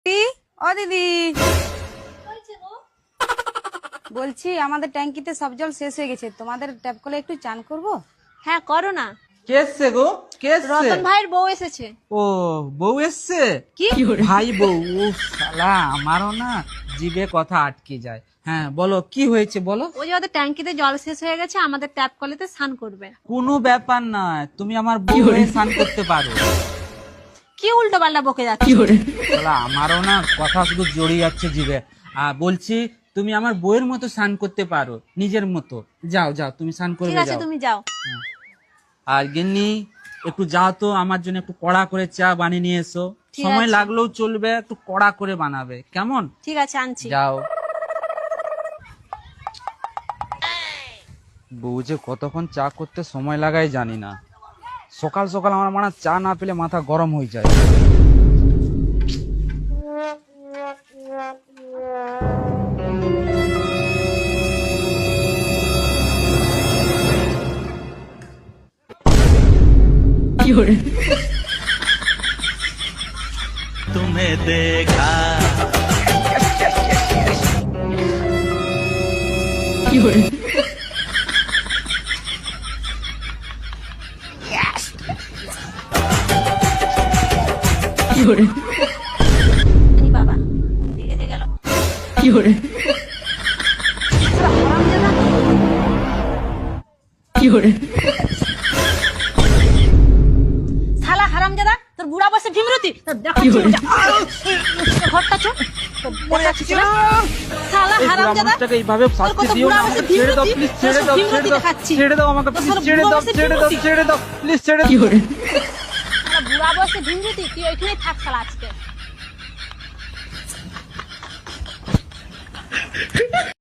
দিদি, ও দিদি, বলছি আমাদের ট্যাঙ্কিতে সব জল শেষ হয়ে গেছে, তোমাদের ট্যাপ কলে একটু চান করব। হ্যাঁ করো না। কে এসছে গো? কে এসছে? রতন ভাইয়ের বউ এসেছে। ও বউ এসছে? কি? ভাই বউ? ও শালা, আমারও না জিভে কথা আটকে যায়। হ্যাঁ বলো, কি হয়েছে বলো। ওই যে ওদের ট্যাঙ্কিতে জল শেষ হয়ে গেছে, আমাদের ট্যাপ কলেতে স্নান করবে। কোনো ব্যাপার না, তুমি আমার বউ হয়ে স্নান করতে পারো। কি উল্টো পাল্টা বকে যাচ্ছে? শালা, আমারও না কথা শুধু জড়িয়ে যাচ্ছে জিভে। বলছি তুমি আমার বউয়ের মতো স্নান করতে পারো, নিজের মতো। যাও যাও, তুমি স্নান ঠিক করবে আছে, যাও। তুমি যাও। আর গিন্নি, একটু যাও তো, আমার জন্য একটু কড়া করে চা বানিয়ে নিয়ে এসো। ঠিক সময় আছে। লাগলেও চলবে, একটু কড়া করে বানাবে, কেমন? ঠিক আছে, আনছি। যাও। বউ যে কতক্ষণ চা করতে সময় লাগায় জানি না। সকাল সকাল আমার মনে হয় চা না পেলে মাথা গরম হয়ে যায়। तुम्हें देखा এই বাবা, লেগে গেল। শালা হারামজাদা, তোর বুড়া বসে ভীমরতি, তোর দেখাচ্ছি মজা। ঘরটা চো, তোর দেখাচ্ছি না। শালা এই হারামজাদা, বুড়ামানুষটাকে এইভাবে তোর শাস্তি কত দিও বুড়া না, বসে আমাকে ছেড়ে দাও ভীমরতি, প্লিজ, তোর ছেড়ে সব দাও, ভীমরতি ছেড়ে দাও, দেখাচ্ছি। ছেড়ে দাও আমাকে তোর প্লিজ, সব ছেড়ে বুড়া দাও, বসে ছেড়ে দাও, ভীমরতি। ছেড়ে দাও প্লিজ, ছেড়ে দাও। শালা বুড়া বসে ভীমরতি, তুই ওইখানেই থাক শালা আজকে।